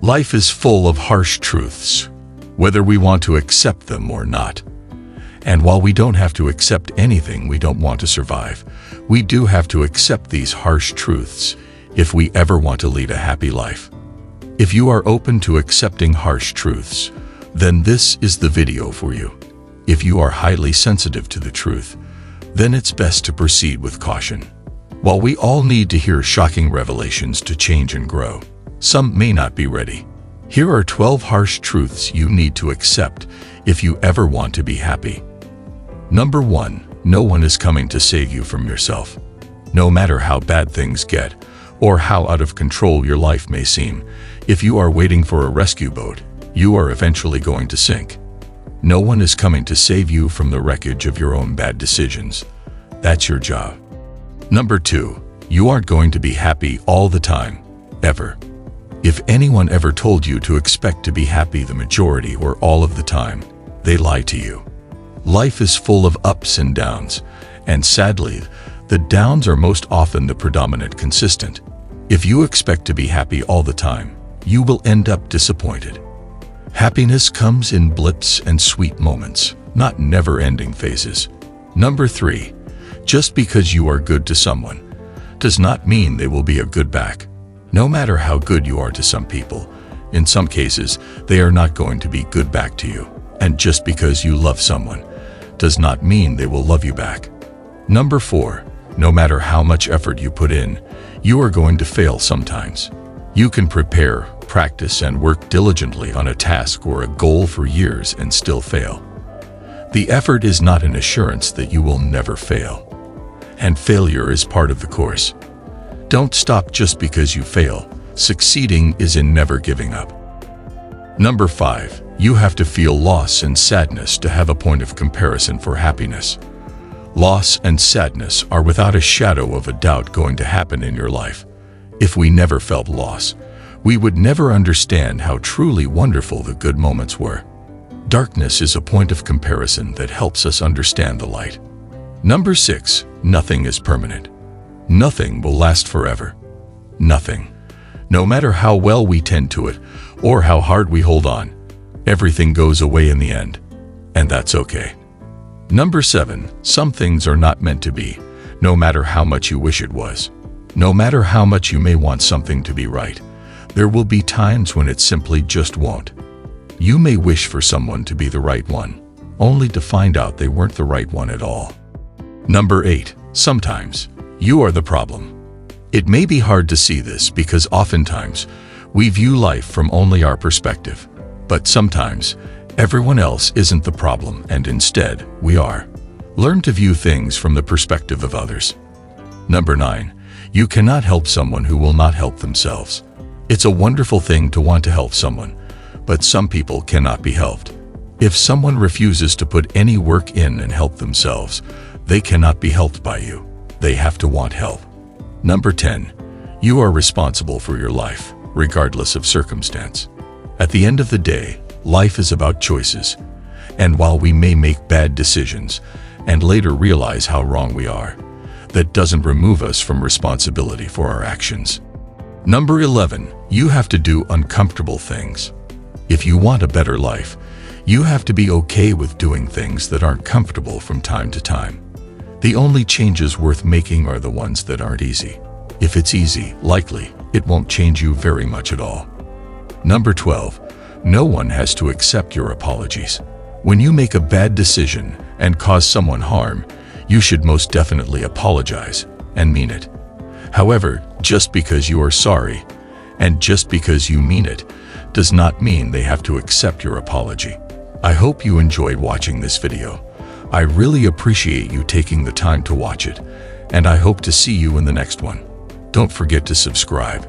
Life is full of harsh truths, whether we want to accept them or not. And while we don't have to accept anything we don't want to survive, we do have to accept these harsh truths if we ever want to lead a happy life. If you are open to accepting harsh truths, then this is the video for you. If you are highly sensitive to the truth, then it's best to proceed with caution. While we all need to hear shocking revelations to change and grow, some may not be ready. Here are 12 harsh truths you need to accept if you ever want to be happy. Number 1. No one is coming to save you from yourself. No matter how bad things get, or how out of control your life may seem, if you are waiting for a rescue boat, you are eventually going to sink. No one is coming to save you from the wreckage of your own bad decisions. That's your job. Number 2. You aren't going to be happy all the time, ever. If anyone ever told you to expect to be happy the majority or all of the time, they lie to you. Life is full of ups and downs, and sadly, the downs are most often the predominant consistent. If you expect to be happy all the time, you will end up disappointed. Happiness comes in blips and sweet moments, not never-ending phases. Number 3. Just because you are good to someone does not mean they will be a good back. No matter how good you are to some people, in some cases, they are not going to be good back to you. And just because you love someone does not mean they will love you back. Number 4. No matter how much effort you put in, you are going to fail sometimes. You can prepare, practice, and work diligently on a task or a goal for years and still fail. The effort is not an assurance that you will never fail. And failure is part of the course. Don't stop just because you fail. Succeeding is in never giving up. Number 5. You have to feel loss and sadness to have a point of comparison for happiness. Loss and sadness are without a shadow of a doubt going to happen in your life. If we never felt loss, we would never understand how truly wonderful the good moments were. Darkness is a point of comparison that helps us understand the light. Number 6. Nothing is permanent. Nothing will last forever. Nothing. No matter how well we tend to it or how hard we hold on, everything goes away in the end, and that's okay. Number 7. Some things are not meant to be, no matter how much you wish it was. No matter how much you may want something to be right, there will be times when it simply just won't. You may wish for someone to be the right one, only to find out they weren't the right one at all. Number 8. Sometimes you are the problem. It may be hard to see this because oftentimes we view life from only our perspective, but sometimes everyone else isn't the problem and instead we are. Learn to view things from the perspective of others. Number 9. You cannot help someone who will not help themselves. It's a wonderful thing to want to help someone, but some people cannot be helped. If someone refuses to put any work in and help themselves, they cannot be helped by you. They have to want help. Number 10. You are responsible for your life, regardless of circumstance. At the end of the day, life is about choices. And while we may make bad decisions and later realize how wrong we are, that doesn't remove us from responsibility for our actions. Number 11. You have to do uncomfortable things. If you want a better life, you have to be okay with doing things that aren't comfortable from time to time. The only changes worth making are the ones that aren't easy. If it's easy, likely, it won't change you very much at all. Number 12. No one has to accept your apologies. When you make a bad decision and cause someone harm, you should most definitely apologize and mean it. However, just because you are sorry and just because you mean it does not mean they have to accept your apology. I hope you enjoyed watching this video. I really appreciate you taking the time to watch it, and I hope to see you in the next one. Don't forget to subscribe